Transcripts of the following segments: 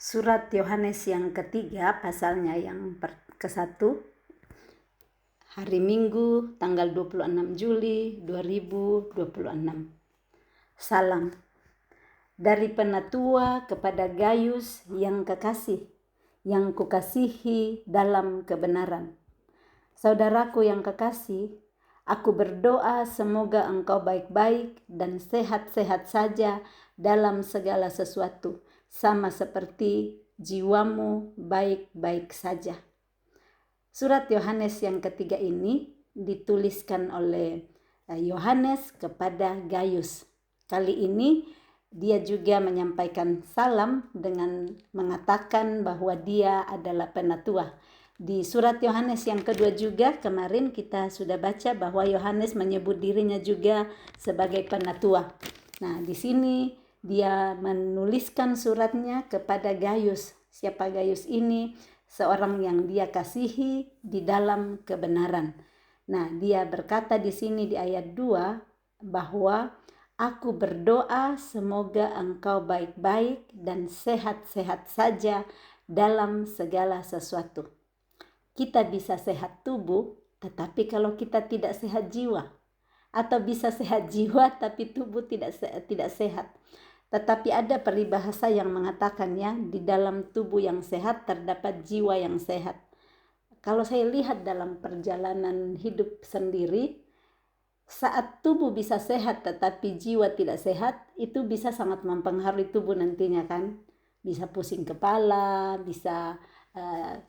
Surat Yohanes yang ketiga, pasalnya yang ke-1, hari Minggu tanggal 26 Juli 2026. Salam dari Penatua kepada Gaius yang kekasih, yang kukasihi dalam kebenaran. Saudaraku yang kekasih, aku berdoa semoga engkau baik-baik dan sehat-sehat saja dalam segala sesuatu, sama seperti jiwamu baik-baik saja. Surat Yohanes yang ketiga ini dituliskan oleh Yohanes kepada Gaius. Kali ini dia juga menyampaikan salam dengan mengatakan bahwa dia adalah penatua. Di surat Yohanes yang kedua juga kemarin kita sudah baca bahwa Yohanes menyebut dirinya juga sebagai penatua. Nah, di sini dia menuliskan suratnya kepada Gaius. Siapa Gaius ini? Seorang yang dia kasihi di dalam kebenaran. Nah, dia berkata di sini di ayat 2 bahwa aku berdoa semoga engkau baik-baik dan sehat-sehat saja dalam segala sesuatu. Kita bisa sehat tubuh, tetapi kalau kita tidak sehat jiwa, atau bisa sehat jiwa tapi tubuh tidak sehat. Tetapi ada peribahasa yang mengatakannya, di dalam tubuh yang sehat terdapat jiwa yang sehat. Kalau saya lihat dalam perjalanan hidup sendiri, saat tubuh bisa sehat tetapi jiwa tidak sehat, itu bisa sangat mempengaruhi tubuh nantinya kan. Bisa pusing kepala, bisa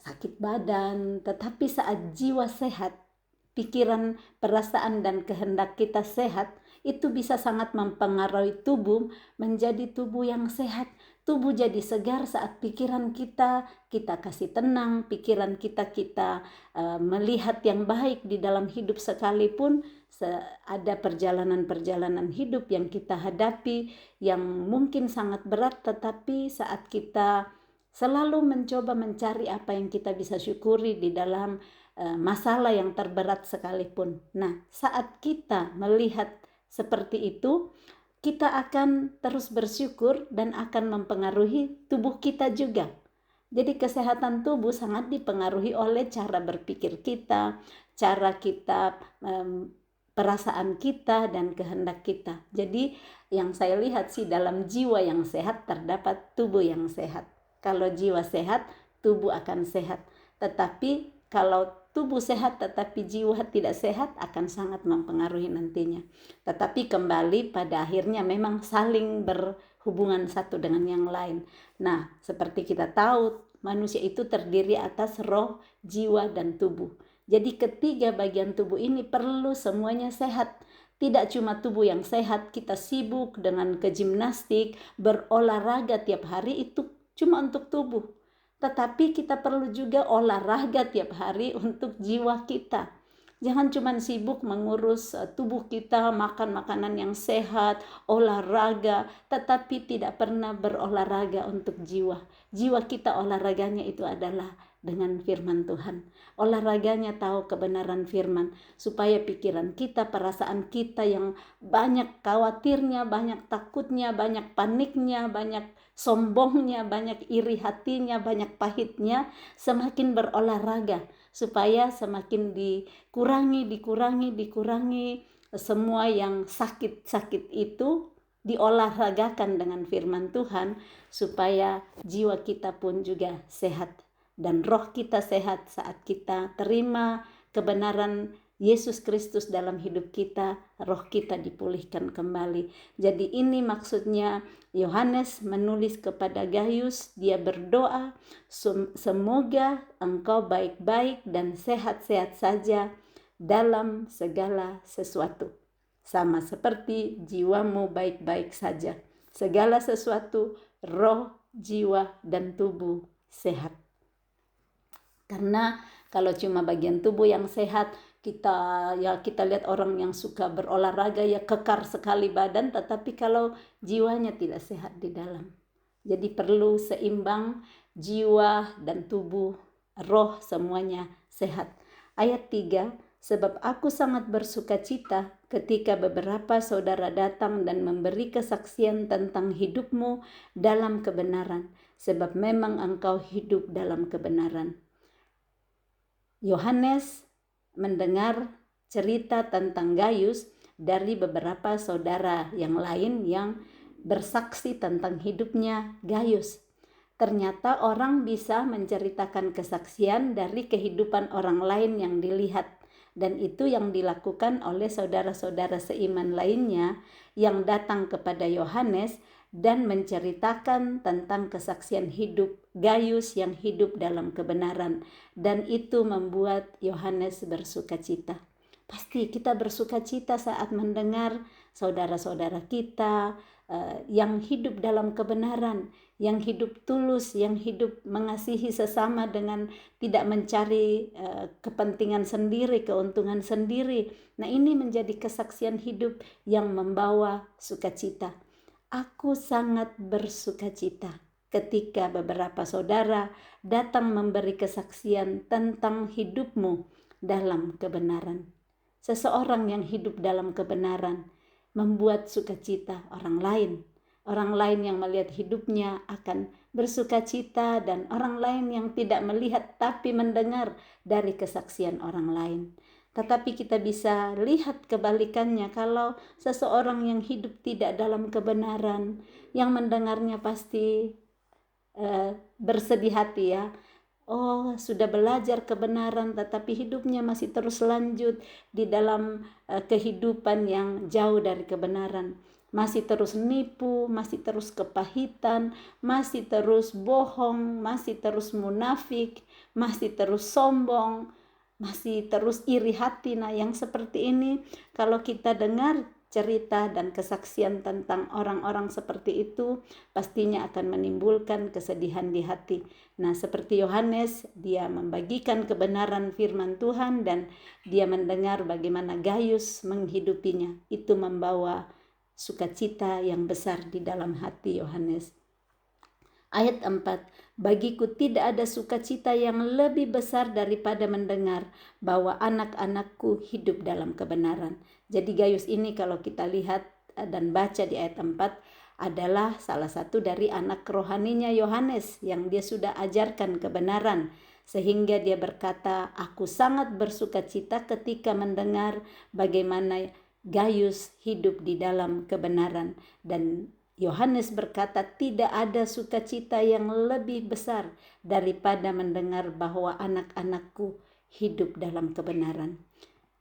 sakit badan. Tetapi saat jiwa sehat, pikiran, perasaan, dan kehendak kita sehat, itu bisa sangat mempengaruhi tubuh menjadi tubuh yang sehat. Tubuh jadi segar saat pikiran kita kasih tenang, pikiran kita melihat yang baik di dalam hidup, sekalipun ada perjalanan-perjalanan hidup yang kita hadapi yang mungkin sangat berat, tetapi saat kita selalu mencoba mencari apa yang kita bisa syukuri di dalam masalah yang terberat sekalipun. Nah, saat kita melihat seperti itu, kita akan terus bersyukur dan akan mempengaruhi tubuh kita juga. Jadi kesehatan tubuh sangat dipengaruhi oleh cara berpikir kita, cara kita, perasaan kita, dan kehendak kita. Jadi yang saya lihat sih, dalam jiwa yang sehat terdapat tubuh yang sehat. Kalau jiwa sehat, tubuh akan sehat. Tetapi kalau tubuh sehat tetapi jiwa tidak sehat, akan sangat mempengaruhi nantinya. Tetapi kembali pada akhirnya memang saling berhubungan satu dengan yang lain. Nah, seperti kita tahu, manusia itu terdiri atas roh, jiwa, dan tubuh. Jadi ketiga bagian tubuh ini perlu semuanya sehat. Tidak cuma tubuh yang sehat, kita sibuk dengan gimnastik, berolahraga tiap hari, itu cuma untuk tubuh. Tetapi kita perlu juga olahraga tiap hari untuk jiwa kita. Jangan cuma sibuk mengurus tubuh kita, makan makanan yang sehat, olahraga, tetapi tidak pernah berolahraga untuk jiwa. Jiwa kita olahraganya itu adalah dengan firman Tuhan. Olahraganya tahu kebenaran firman, supaya pikiran kita, perasaan kita yang banyak khawatirnya, banyak takutnya, banyak paniknya, banyak sombongnya, banyak iri hatinya, banyak pahitnya, semakin berolahraga, supaya semakin dikurangi semua yang sakit-sakit itu, diolahragakan dengan firman Tuhan, supaya jiwa kita pun juga sehat dan roh kita sehat saat kita terima kebenaran Yesus Kristus dalam hidup kita, roh kita dipulihkan kembali. Jadi ini maksudnya Yohanes menulis kepada Gaius, dia berdoa semoga engkau baik-baik dan sehat-sehat saja dalam segala sesuatu, sama seperti jiwamu baik-baik saja. Segala sesuatu, roh, jiwa, dan tubuh sehat. Karena kalau cuma bagian tubuh yang sehat, kita lihat orang yang suka berolahraga ya kekar sekali badan, tetapi kalau jiwanya tidak sehat di dalam. Jadi perlu seimbang, jiwa dan tubuh, roh semuanya sehat. Ayat 3, Sebab aku sangat bersukacita ketika beberapa saudara datang dan memberi kesaksian tentang hidupmu dalam kebenaran, sebab memang engkau hidup dalam kebenaran. Yohanes mendengar cerita tentang Gayus dari beberapa saudara yang lain yang bersaksi tentang hidupnya Gayus. Ternyata orang bisa menceritakan kesaksian dari kehidupan orang lain yang dilihat, dan itu yang dilakukan oleh saudara-saudara seiman lainnya yang datang kepada Yohanes dan menceritakan tentang kesaksian hidup Gayus yang hidup dalam kebenaran, dan itu membuat Yohanes bersukacita. Pasti kita bersukacita saat mendengar saudara-saudara kita yang hidup dalam kebenaran, yang hidup tulus, yang hidup mengasihi sesama dengan tidak mencari kepentingan sendiri, keuntungan sendiri. Nah, ini menjadi kesaksian hidup yang membawa sukacita. Aku sangat bersukacita ketika beberapa saudara datang memberi kesaksian tentang hidupmu dalam kebenaran. Seseorang yang hidup dalam kebenaran membuat sukacita orang lain. Orang lain yang melihat hidupnya akan bersukacita, dan orang lain yang tidak melihat tapi mendengar dari kesaksian orang lain. Tetapi kita bisa lihat kebalikannya, kalau seseorang yang hidup tidak dalam kebenaran, yang mendengarnya pasti bersedih hati ya. Oh, sudah belajar kebenaran tetapi hidupnya masih terus lanjut di dalam kehidupan yang jauh dari kebenaran. Masih terus nipu, masih terus kepahitan, masih terus bohong, masih terus munafik, masih terus sombong, masih terus iri hati. Nah, yang seperti ini kalau kita dengar cerita dan kesaksian tentang orang-orang seperti itu, pastinya akan menimbulkan kesedihan di hati. Nah, seperti Yohanes, dia membagikan kebenaran firman Tuhan dan dia mendengar bagaimana Gayus menghidupinya. Itu membawa sukacita yang besar di dalam hati Yohanes. Ayat 4, bagiku tidak ada sukacita yang lebih besar daripada mendengar bahwa anak-anakku hidup dalam kebenaran. Jadi Gayus ini kalau kita lihat dan baca di ayat 4 adalah salah satu dari anak rohaninya Yohanes yang dia sudah ajarkan kebenaran. Sehingga dia berkata, aku sangat bersukacita ketika mendengar bagaimana Gayus hidup di dalam kebenaran. Dan Yohanes berkata, tidak ada sukacita yang lebih besar daripada mendengar bahwa anak-anakku hidup dalam kebenaran.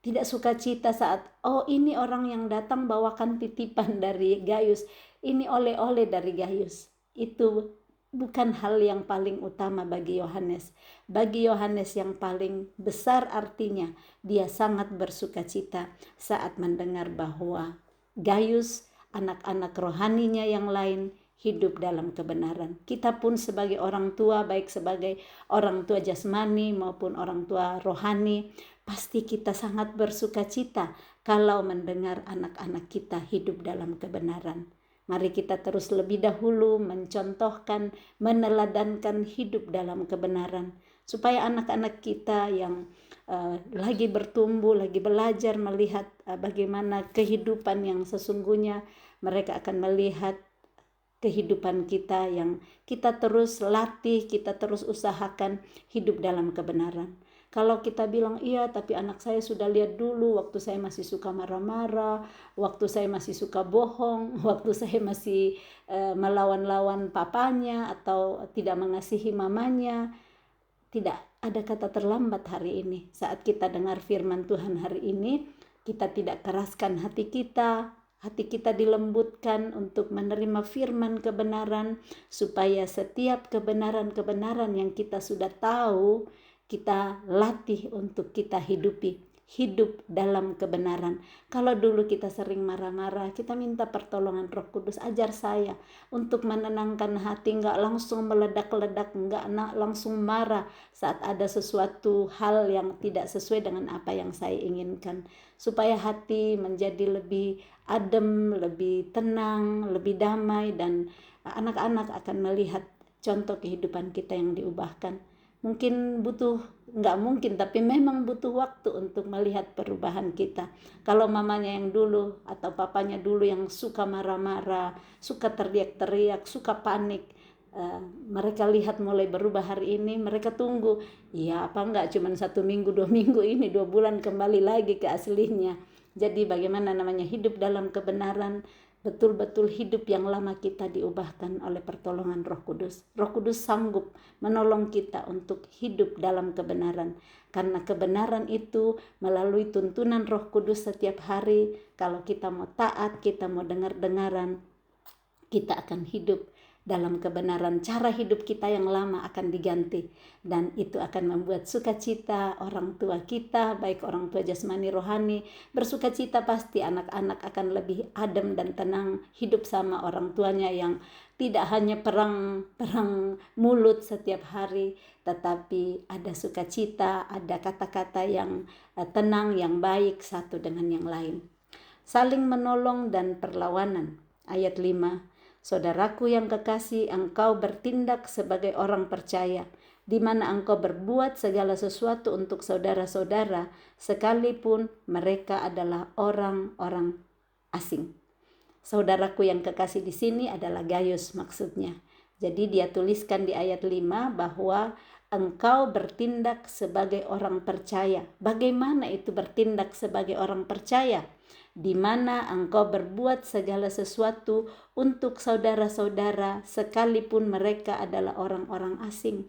Tidak sukacita saat, oh ini orang yang datang bawakan titipan dari Gayus, ini oleh-oleh dari Gayus. Itu bukan hal yang paling utama bagi Yohanes. Bagi Yohanes yang paling besar artinya, dia sangat bersukacita saat mendengar bahwa Gayus, anak-anak rohaninya yang lain, hidup dalam kebenaran. Kita pun sebagai orang tua, baik sebagai orang tua jasmani maupun orang tua rohani, pasti kita sangat bersukacita kalau mendengar anak-anak kita hidup dalam kebenaran. Mari kita terus lebih dahulu mencontohkan, meneladankan hidup dalam kebenaran, supaya anak-anak kita yang lagi bertumbuh, lagi belajar melihat bagaimana kehidupan yang sesungguhnya, mereka akan melihat kehidupan kita yang kita terus latih, kita terus usahakan hidup dalam kebenaran. Kalau kita bilang, iya tapi anak saya sudah lihat dulu waktu saya masih suka marah-marah, waktu saya masih suka bohong, waktu saya masih melawan-lawan papanya atau tidak mengasihi mamanya. Tidak ada kata terlambat hari ini. Saat kita dengar firman Tuhan hari ini, kita tidak keraskan hati kita dilembutkan untuk menerima firman kebenaran, supaya setiap kebenaran-kebenaran yang kita sudah tahu, kita latih untuk kita hidup dalam kebenaran. Kalau dulu kita sering marah-marah, kita minta pertolongan Roh Kudus, ajar saya untuk menenangkan hati, enggak langsung meledak-ledak, enggak langsung marah saat ada sesuatu hal yang tidak sesuai dengan apa yang saya inginkan, supaya hati menjadi lebih adem, lebih tenang, lebih damai, dan anak-anak akan melihat contoh kehidupan kita yang diubahkan. Mungkin nggak mungkin, tapi memang butuh waktu untuk melihat perubahan kita. Kalau mamanya yang dulu atau papanya dulu yang suka marah-marah, suka teriak-teriak, suka panik, mereka lihat mulai berubah hari ini, mereka tunggu, iya apa enggak cuma 1 minggu, 2 minggu ini, 2 bulan kembali lagi ke aslinya. Jadi bagaimana namanya hidup dalam kebenaran, betul-betul hidup yang lama kita diubahkan oleh pertolongan Roh Kudus. Roh Kudus sanggup menolong kita untuk hidup dalam kebenaran. Karena kebenaran itu melalui tuntunan Roh Kudus setiap hari, kalau kita mau taat, kita mau dengar-dengaran, kita akan hidup dalam kebenaran. Cara hidup kita yang lama akan diganti, dan itu akan membuat sukacita orang tua kita, baik orang tua jasmani rohani. Bersukacita pasti anak-anak akan lebih adem dan tenang hidup sama orang tuanya, yang tidak hanya perang mulut setiap hari, tetapi ada sukacita, ada kata-kata yang tenang, yang baik satu dengan yang lain. Saling menolong dan perlawanan. Ayat 5. Saudaraku yang kekasih, engkau bertindak sebagai orang percaya, di mana engkau berbuat segala sesuatu untuk saudara-saudara, sekalipun mereka adalah orang-orang asing. Saudaraku yang kekasih di sini adalah Gaius maksudnya. Jadi dia tuliskan di ayat 5 bahwa engkau bertindak sebagai orang percaya. Bagaimana itu bertindak sebagai orang percaya? Di mana engkau berbuat segala sesuatu untuk saudara-saudara sekalipun mereka adalah orang-orang asing.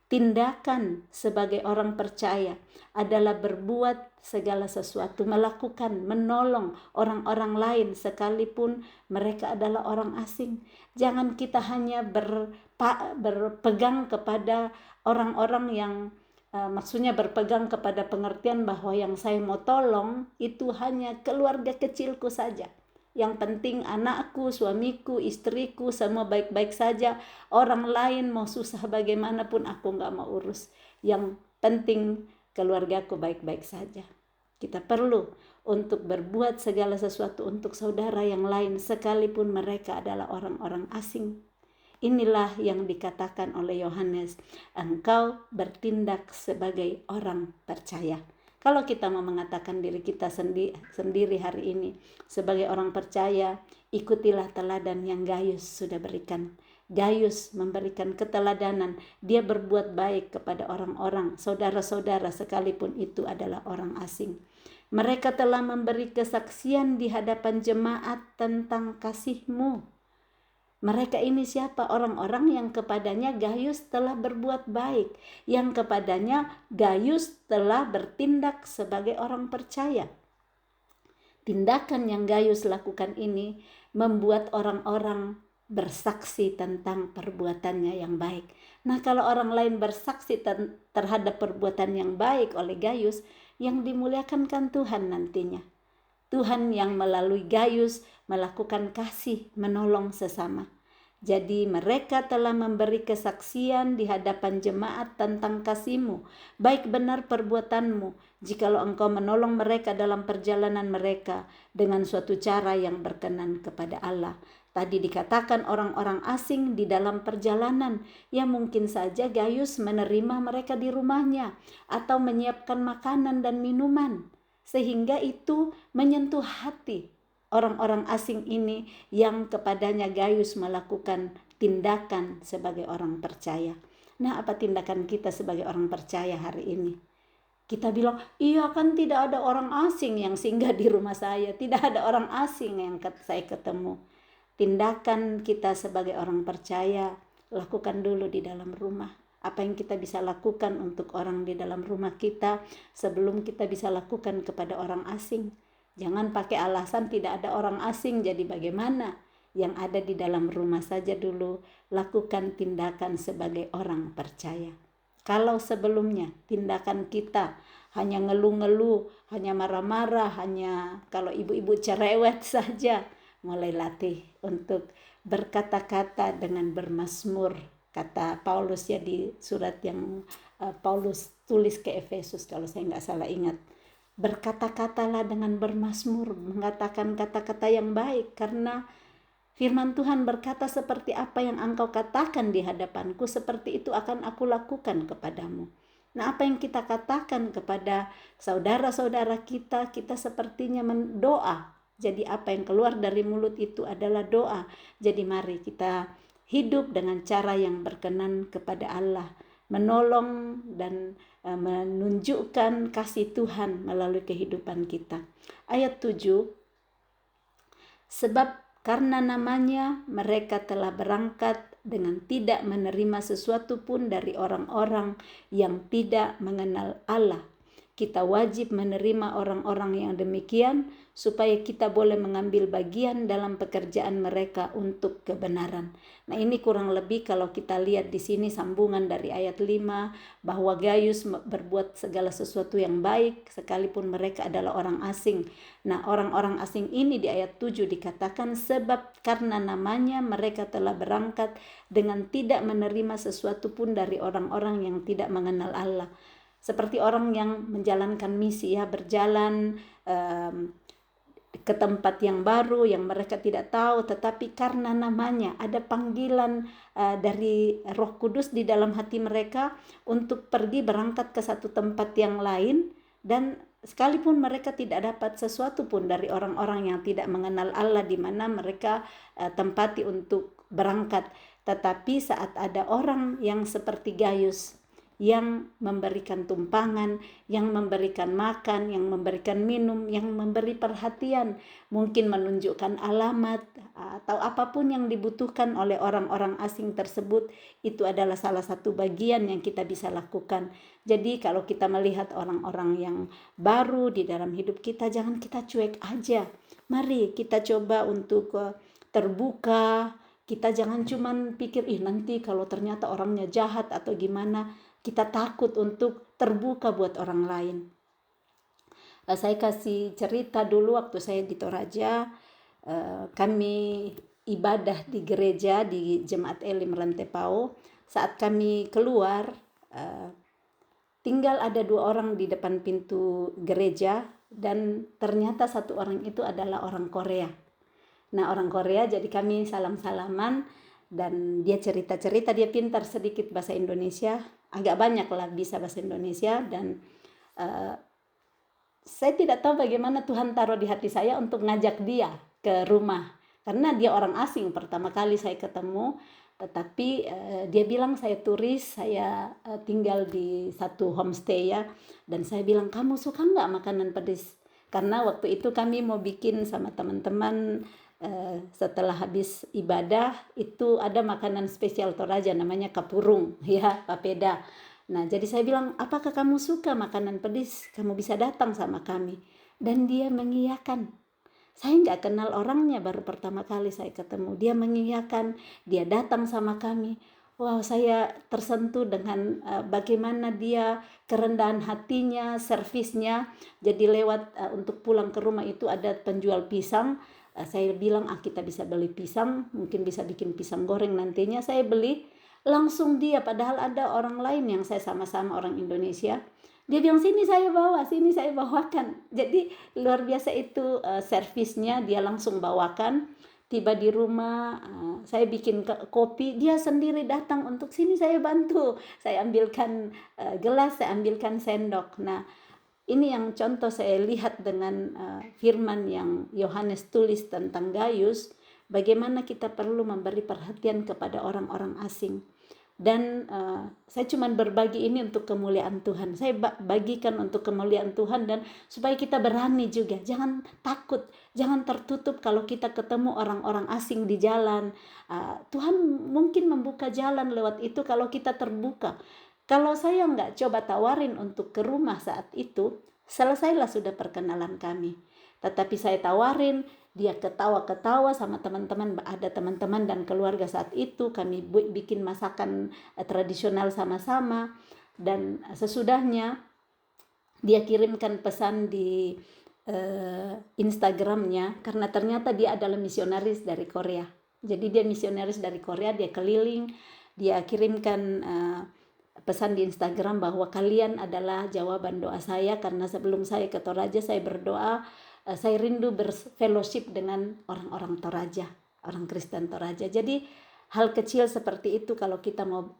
Tindakan sebagai orang percaya adalah berbuat segala sesuatu, melakukan, menolong orang-orang lain sekalipun mereka adalah orang asing. Jangan kita hanya berpegang kepada orang-orang yang maksudnya berpegang kepada pengertian bahwa yang saya mau tolong itu hanya keluarga kecilku saja. Yang penting anakku, suamiku, istriku semua baik-baik saja. Orang lain mau susah bagaimanapun aku gak mau urus. Yang penting keluargaku baik-baik saja. Kita perlu untuk berbuat segala sesuatu untuk saudara yang lain sekalipun mereka adalah orang-orang asing. Inilah yang dikatakan oleh Yohanes, engkau bertindak sebagai orang percaya. Kalau kita mau mengatakan diri kita sendiri hari ini sebagai orang percaya, ikutilah teladan yang Gaius sudah berikan. Gaius memberikan keteladanan, dia berbuat baik kepada orang-orang, saudara-saudara sekalipun itu adalah orang asing. Mereka telah memberi kesaksian di hadapan jemaat tentang kasih-Mu. Mereka ini siapa? Orang-orang yang kepadanya Gaius telah berbuat baik, yang kepadanya Gaius telah bertindak sebagai orang percaya. Tindakan yang Gaius lakukan ini membuat orang-orang bersaksi tentang perbuatannya yang baik. Nah, kalau orang lain bersaksi terhadap perbuatan yang baik oleh Gaius, yang dimuliakan kan Tuhan nantinya. Tuhan yang melalui Gaius melakukan kasih menolong sesama. Jadi mereka telah memberi kesaksian di hadapan jemaat tentang kasih-Mu, baik benar perbuatan-Mu, jikalau Engkau menolong mereka dalam perjalanan mereka dengan suatu cara yang berkenan kepada Allah. Tadi dikatakan orang-orang asing di dalam perjalanan, ya mungkin saja Gaius menerima mereka di rumahnya atau menyiapkan makanan dan minuman, sehingga itu menyentuh hati orang-orang asing ini yang kepadanya Gaius melakukan tindakan sebagai orang percaya. Nah, apa tindakan kita sebagai orang percaya hari ini? Kita bilang, iya kan tidak ada orang asing yang singgah di rumah saya, tidak ada orang asing yang saya ketemu. Tindakan kita sebagai orang percaya, lakukan dulu di dalam rumah. Apa yang kita bisa lakukan untuk orang di dalam rumah kita sebelum kita bisa lakukan kepada orang asing. Jangan pakai alasan tidak ada orang asing, jadi bagaimana? Yang ada di dalam rumah saja dulu, lakukan tindakan sebagai orang percaya. Kalau sebelumnya tindakan kita hanya ngeluh-ngeluh, hanya marah-marah, hanya kalau ibu-ibu cerewet saja, mulai latih untuk berkata-kata dengan bermazmur. Kata Paulus ya di surat yang Paulus tulis ke Efesus kalau saya nggak salah ingat. Berkata-katalah dengan bermazmur, mengatakan kata-kata yang baik, karena Firman Tuhan berkata, seperti apa yang engkau katakan di hadapanku, seperti itu akan aku lakukan kepadamu. Nah, apa yang kita katakan kepada saudara-saudara kita, kita sepertinya mendoa. Jadi apa yang keluar dari mulut itu adalah doa. Jadi mari kita hidup dengan cara yang berkenan kepada Allah, menolong dan menunjukkan kasih Tuhan melalui kehidupan kita. Ayat 7, sebab karena namanya mereka telah berangkat dengan tidak menerima sesuatu pun dari orang-orang yang tidak mengenal Allah. Kita wajib menerima orang-orang yang demikian supaya kita boleh mengambil bagian dalam pekerjaan mereka untuk kebenaran. Nah, ini kurang lebih kalau kita lihat di sini sambungan dari ayat 5, bahwa Gaius berbuat segala sesuatu yang baik sekalipun mereka adalah orang asing. Nah, orang-orang asing ini di ayat 7 dikatakan sebab karena namanya mereka telah berangkat dengan tidak menerima sesuatu pun dari orang-orang yang tidak mengenal Allah. Seperti orang yang menjalankan misi, ya, berjalan ke tempat yang baru yang mereka tidak tahu, tetapi karena namanya ada panggilan dari Roh Kudus di dalam hati mereka untuk pergi berangkat ke satu tempat yang lain, dan sekalipun mereka tidak dapat sesuatu pun dari orang-orang yang tidak mengenal Allah di mana mereka tempati untuk berangkat, tetapi saat ada orang yang seperti Gaius yang memberikan tumpangan, yang memberikan makan, yang memberikan minum, yang memberi perhatian, mungkin menunjukkan alamat atau apapun yang dibutuhkan oleh orang-orang asing tersebut, itu adalah salah satu bagian yang kita bisa lakukan. Jadi kalau kita melihat orang-orang yang baru di dalam hidup kita, jangan kita cuek aja. Mari kita coba untuk terbuka. Kita jangan cuman pikir, nanti kalau ternyata orangnya jahat atau gimana. Kita takut untuk terbuka buat orang lain. Saya kasih cerita dulu waktu saya di Toraja, kami ibadah di gereja di Jemaat Elim Rantepao. Saat kami keluar, tinggal ada 2 orang di depan pintu gereja, dan ternyata satu orang itu adalah orang Korea. Nah, orang Korea, jadi kami salam-salaman, dan dia cerita-cerita, dia pintar sedikit bahasa Indonesia, agak banyak lah bisa bahasa Indonesia, dan saya tidak tahu bagaimana Tuhan taruh di hati saya untuk ngajak dia ke rumah, karena dia orang asing pertama kali saya ketemu, tetapi dia bilang saya turis, saya tinggal di satu homestay, ya, dan saya bilang, kamu suka nggak makanan pedas? Karena waktu itu kami mau bikin sama teman-teman, setelah habis ibadah itu ada makanan spesial Toraja namanya kapurung, ya, papeda. Nah, jadi saya bilang, apakah kamu suka makanan pedas? Kamu bisa datang sama kami. Dan dia mengiyakan. Saya nggak kenal orangnya, baru pertama kali saya ketemu. Dia mengiyakan, dia datang sama kami. Wow, saya tersentuh dengan bagaimana dia kerendahan hatinya, servisnya. Jadi lewat untuk pulang ke rumah itu ada penjual pisang. Saya bilang, kita bisa beli pisang, mungkin bisa bikin pisang goreng nantinya. Saya beli, langsung dia, padahal ada orang lain yang saya sama-sama orang Indonesia. Dia bilang, sini saya bawa, sini saya bawakan. Jadi luar biasa itu servisnya, dia langsung bawakan. Tiba di rumah, saya bikin kopi, dia sendiri datang untuk sini saya bantu. Saya ambilkan gelas, saya ambilkan sendok. Nah, ini yang contoh saya lihat dengan firman yang Yohanes tulis tentang Gaius, bagaimana kita perlu memberi perhatian kepada orang-orang asing. Dan saya cuma berbagi ini untuk kemuliaan Tuhan. Saya bagikan untuk kemuliaan Tuhan, dan supaya kita berani juga. Jangan takut, jangan tertutup kalau kita ketemu orang-orang asing di jalan. Tuhan mungkin membuka jalan lewat itu kalau kita terbuka. Kalau saya nggak coba tawarin untuk ke rumah saat itu, selesailah sudah perkenalan kami. Tetapi saya tawarin, dia ketawa-ketawa sama teman-teman, ada teman-teman dan keluarga saat itu, kami bikin masakan tradisional sama-sama, dan sesudahnya dia kirimkan pesan di Instagramnya, karena ternyata dia adalah misionaris dari Korea. Jadi dia misionaris dari Korea, dia keliling, dia kirimkan pesan di Instagram bahwa kalian adalah jawaban doa saya, karena sebelum saya ke Toraja saya berdoa, saya rindu berfellowship dengan orang-orang Toraja. orang Kristen Toraja. Jadi hal kecil seperti itu kalau kita mau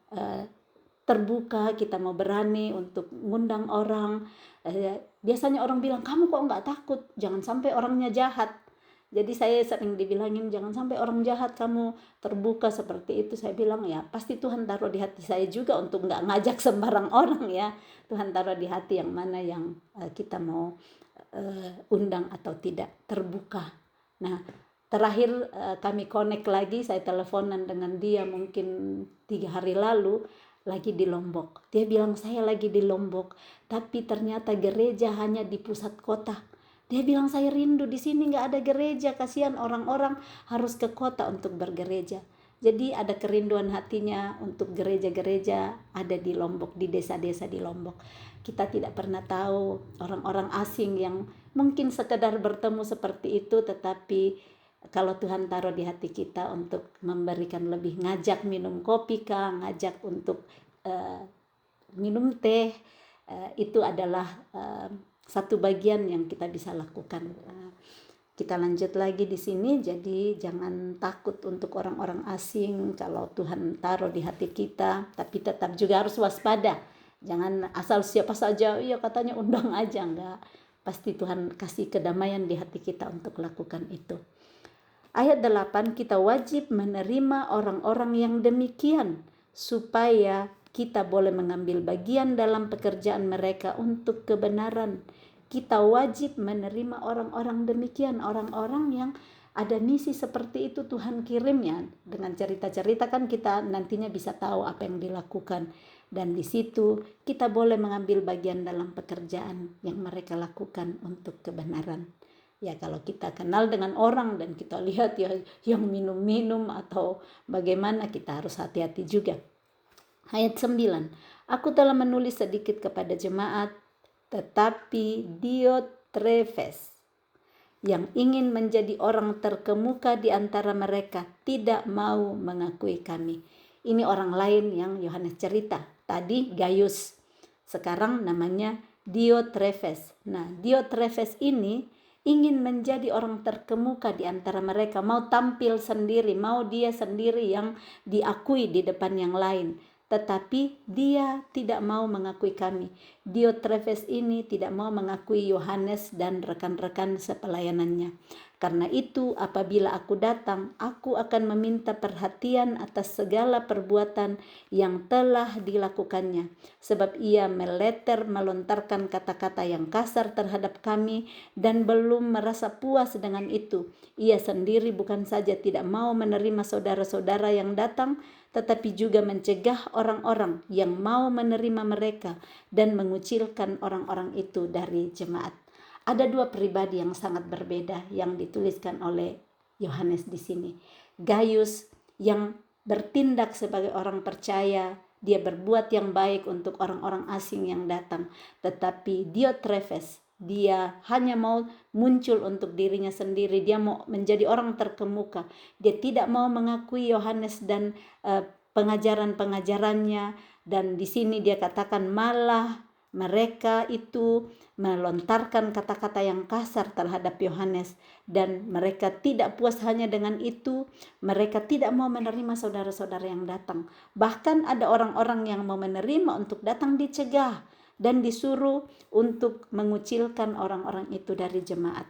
terbuka, kita mau berani untuk ngundang orang. Biasanya orang bilang, kamu kok nggak takut? Jangan sampai orangnya jahat. Jadi saya sering dibilangin, jangan sampai orang jahat kamu terbuka seperti itu. Saya bilang, ya pasti Tuhan taruh di hati saya juga untuk nggak ngajak sembarang orang ya. Tuhan taruh di hati yang mana yang kita mau undang atau tidak, terbuka. Nah, terakhir kami connect lagi, saya teleponan dengan dia mungkin 3 hari lalu, lagi di Lombok. Dia bilang, saya lagi di Lombok, tapi ternyata gereja hanya di pusat kota. Dia bilang, saya rindu di sini nggak ada gereja, kasihan orang-orang harus ke kota untuk bergereja. Jadi ada kerinduan hatinya untuk gereja-gereja ada di Lombok, di desa-desa di Lombok. Kita tidak pernah tahu orang-orang asing yang mungkin sekedar bertemu seperti itu, tetapi kalau Tuhan taruh di hati kita untuk memberikan lebih, ngajak minum kopi kah, ngajak untuk minum teh, itu adalah satu bagian yang kita bisa lakukan. Kita lanjut lagi di sini. Jadi jangan takut untuk orang-orang asing kalau Tuhan taruh di hati kita, tapi tetap juga harus waspada. Jangan asal siapa saja, iya katanya undang aja, enggak. Pasti Tuhan kasih kedamaian di hati kita untuk lakukan itu. Ayat 8, kita wajib menerima orang-orang yang demikian supaya kita boleh mengambil bagian dalam pekerjaan mereka untuk kebenaran. Kita wajib menerima orang-orang demikian, orang-orang yang ada misi seperti itu Tuhan kirimnya. Dengan cerita-cerita kan kita nantinya bisa tahu apa yang dilakukan. Dan di situ kita boleh mengambil bagian dalam pekerjaan yang mereka lakukan untuk kebenaran. Ya kalau kita kenal dengan orang dan kita lihat ya yang minum-minum atau bagaimana, kita harus hati-hati juga. Ayat 9, aku telah menulis sedikit kepada jemaat, tetapi Diotrefes yang ingin menjadi orang terkemuka di antara mereka tidak mau mengakui kami. Ini orang lain yang Yohanes cerita. Tadi Gaius, sekarang namanya Diotrefes. Nah, Diotrefes ini ingin menjadi orang terkemuka di antara mereka, mau tampil sendiri, mau dia sendiri yang diakui di depan yang lain. Tetapi dia tidak mau mengakui kami. Diotrefes ini tidak mau mengakui Yohanes dan rekan-rekan sepelayanannya. Karena itu apabila aku datang, aku akan meminta perhatian atas segala perbuatan yang telah dilakukannya. Sebab ia meleter melontarkan kata-kata yang kasar terhadap kami dan belum merasa puas dengan itu. Ia sendiri bukan saja tidak mau menerima saudara-saudara yang datang, tetapi juga mencegah orang-orang yang mau menerima mereka dan mengucilkan orang-orang itu dari jemaat. Ada 2 pribadi yang sangat berbeda yang dituliskan oleh Yohanes di sini. Gaius yang bertindak sebagai orang percaya, dia berbuat yang baik untuk orang-orang asing yang datang. Tetapi Diotrefes, dia hanya mau muncul untuk dirinya sendiri, dia mau menjadi orang terkemuka. Dia tidak mau mengakui Yohanes dan pengajaran-pengajarannya, dan di sini dia katakan malah mereka itu melontarkan kata-kata yang kasar terhadap Yohanes, dan mereka tidak puas hanya dengan itu, mereka tidak mau menerima saudara-saudara yang datang. Bahkan ada orang-orang yang mau menerima untuk datang dicegah dan disuruh untuk mengucilkan orang-orang itu dari jemaat.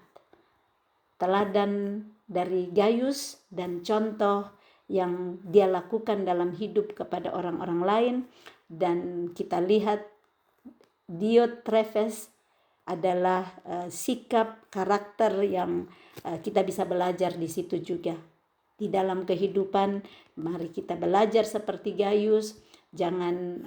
Teladan dari Gaius dan contoh yang dia lakukan dalam hidup kepada orang-orang lain, dan kita lihat Diotrefes adalah sikap karakter yang kita bisa belajar di situ juga. Di dalam kehidupan, mari kita belajar seperti Gaius. Jangan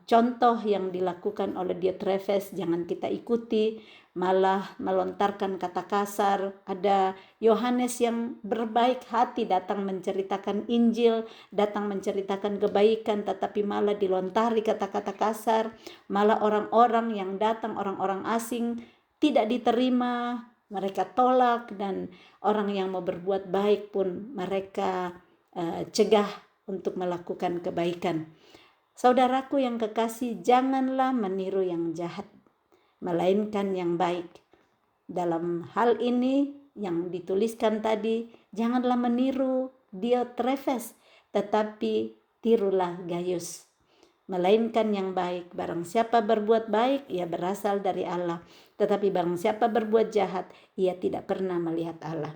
contoh yang dilakukan oleh Diotrefes jangan kita ikuti, malah melontarkan kata kasar. Ada Yohanes yang berbaik hati datang menceritakan Injil, datang menceritakan kebaikan, tetapi malah dilontari kata-kata kasar. Malah orang-orang yang datang, orang-orang asing, tidak diterima, mereka tolak, dan orang yang mau berbuat baik pun mereka cegah untuk melakukan kebaikan. Saudaraku yang kekasih, janganlah meniru yang jahat, melainkan yang baik. Dalam hal ini yang dituliskan tadi, Janganlah meniru Diotrefes, tetapi tirulah Gaius. Melainkan yang baik. Barang siapa berbuat baik, ia berasal dari Allah. Tetapi barang siapa berbuat jahat, ia tidak pernah melihat Allah.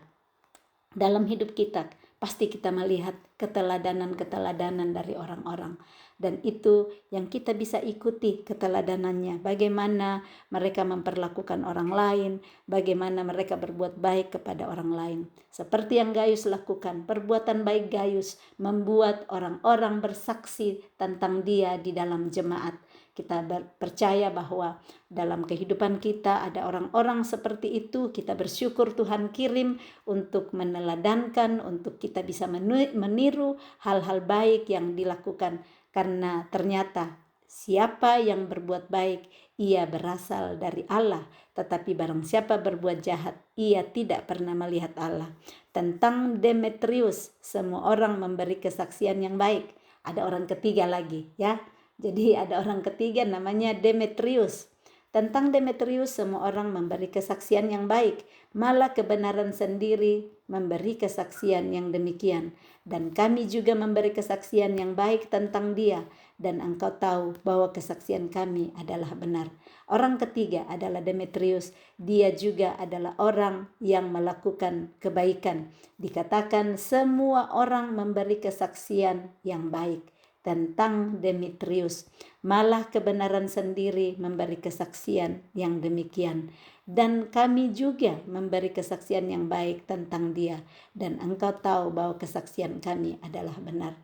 Dalam hidup kita, pasti kita melihat keteladanan-keteladanan dari orang-orang. Dan itu yang kita bisa ikuti keteladanannya. Bagaimana mereka memperlakukan orang lain, bagaimana mereka berbuat baik kepada orang lain. Seperti yang Gaius lakukan, perbuatan baik Gaius membuat orang-orang bersaksi tentang dia di dalam jemaat. Kita percaya bahwa dalam kehidupan kita ada orang-orang seperti itu. Kita bersyukur Tuhan kirim untuk meneladankan, untuk kita bisa meniru hal-hal baik yang dilakukan. Karena ternyata siapa yang berbuat baik, ia berasal dari Allah. Tetapi barang siapa berbuat jahat, ia tidak pernah melihat Allah. Tentang Demetrius, semua orang memberi kesaksian yang baik. Ada orang ketiga lagi ya. Jadi ada orang ketiga namanya Demetrius. Tentang Demetrius semua orang memberi kesaksian yang baik. Malah kebenaran sendiri memberi kesaksian yang demikian. Dan kami juga memberi kesaksian yang baik tentang dia. Dan engkau tahu bahwa kesaksian kami adalah benar. Orang ketiga adalah Demetrius. Dia juga adalah orang yang melakukan kebaikan. Dikatakan semua orang memberi kesaksian yang baik tentang Demetrius. Malah kebenaran sendiri memberi kesaksian yang demikian. Dan kami juga memberi kesaksian yang baik tentang dia. Dan engkau tahu bahwa kesaksian kami adalah benar.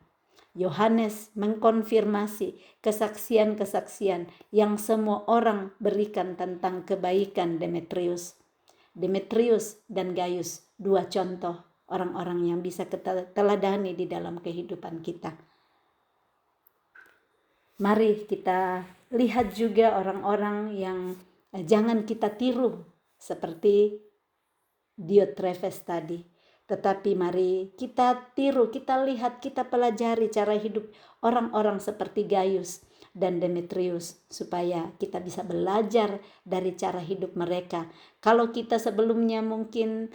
Yohanes mengkonfirmasi kesaksian-kesaksian yang semua orang berikan tentang kebaikan Demetrius. Demetrius dan Gaius, dua contoh orang-orang yang bisa kita teladani di dalam kehidupan kita. Mari kita lihat juga orang-orang yang jangan kita tiru seperti Diotrefes tadi. Tetapi mari kita tiru, kita lihat, kita pelajari cara hidup orang-orang seperti Gaius dan Demetrius supaya kita bisa belajar dari cara hidup mereka. Kalau kita sebelumnya mungkin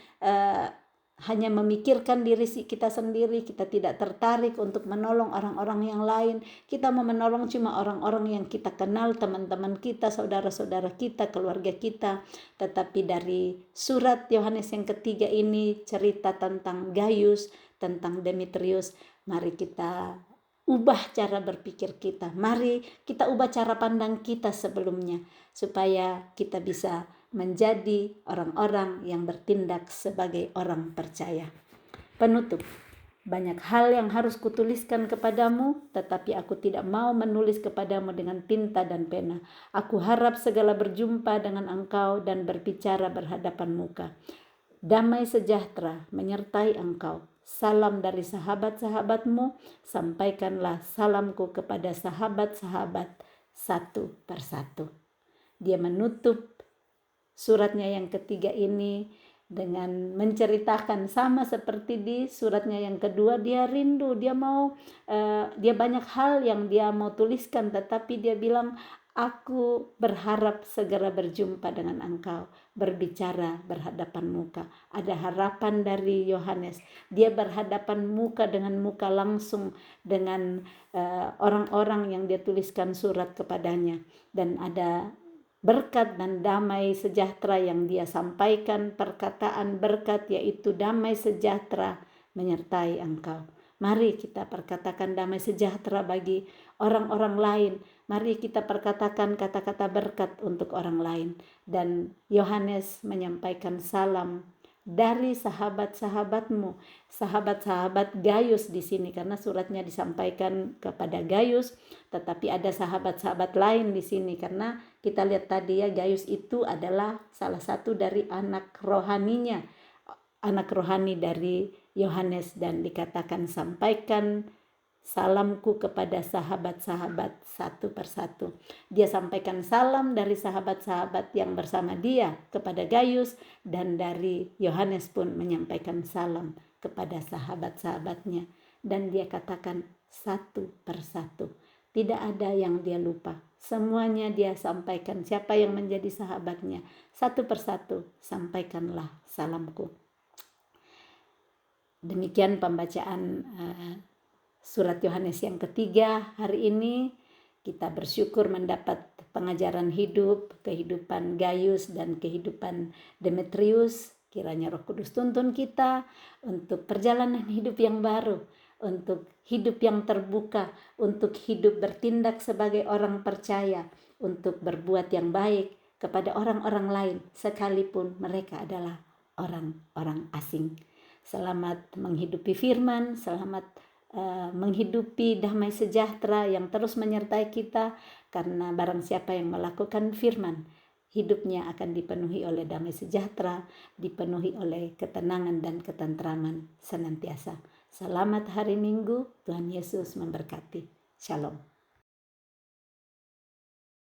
hanya memikirkan diri kita sendiri, kita tidak tertarik untuk menolong orang-orang yang lain. Kita mau menolong cuma orang-orang yang kita kenal, teman-teman kita, saudara-saudara kita, keluarga kita. Tetapi dari surat Yohanes yang ketiga ini cerita tentang Gaius, tentang Demetrius. Mari kita ubah cara berpikir kita. Mari kita ubah cara pandang kita sebelumnya supaya kita bisa menjadi orang-orang yang bertindak sebagai orang percaya. Penutup, banyak hal yang harus kutuliskan kepadamu, tetapi aku tidak mau menulis kepadamu dengan tinta dan pena. Aku harap segala berjumpa dengan engkau dan berbicara berhadapan muka. Damai sejahtera menyertai engkau. Salam dari sahabat-sahabatmu, sampaikanlah salamku kepada sahabat-sahabat satu persatu. Dia menutup suratnya yang ketiga ini dengan menceritakan sama seperti di suratnya yang kedua. Dia rindu, dia mau dia banyak hal yang dia mau tuliskan, tetapi dia bilang, aku berharap segera berjumpa dengan engkau, berbicara berhadapan muka. Ada harapan dari Yohanes. Dia berhadapan muka dengan muka langsung dengan orang-orang yang dia tuliskan surat kepadanya. Dan ada berkat dan damai sejahtera yang dia sampaikan, perkataan berkat yaitu damai sejahtera menyertai engkau. Mari kita perkatakan damai sejahtera bagi orang-orang lain. Mari kita perkatakan kata-kata berkat untuk orang lain. Dan Yohanes menyampaikan salam dari sahabat-sahabatmu, sahabat-sahabat Gaius di sini, karena suratnya disampaikan kepada Gaius, tetapi ada sahabat-sahabat lain di sini karena kita lihat tadi ya, Gaius itu adalah salah satu dari anak rohaninya, anak rohani dari Yohanes, dan dikatakan sampaikan salamku kepada sahabat-sahabat satu persatu. Dia sampaikan salam dari sahabat-sahabat yang bersama dia kepada Gaius, dan dari Yohanes pun menyampaikan salam kepada sahabat-sahabatnya. Dan dia katakan satu persatu. Tidak ada yang dia lupa. Semuanya dia sampaikan. Siapa yang menjadi sahabatnya, satu persatu sampaikanlah salamku. Demikian pembacaan surat Yohanes yang ketiga hari ini. Kita bersyukur mendapat pengajaran hidup, kehidupan Gaius dan kehidupan Demetrius. Kiranya Roh Kudus tuntun kita untuk perjalanan hidup yang baru, untuk hidup yang terbuka, untuk hidup bertindak sebagai orang percaya, untuk berbuat yang baik kepada orang-orang lain sekalipun mereka adalah orang-orang asing. Selamat menghidupi firman, selamat menghidupi damai sejahtera yang terus menyertai kita, karena barang siapa yang melakukan firman, hidupnya akan dipenuhi oleh damai sejahtera, dipenuhi oleh ketenangan dan ketentraman senantiasa. Selamat hari Minggu, Tuhan Yesus memberkati. Shalom.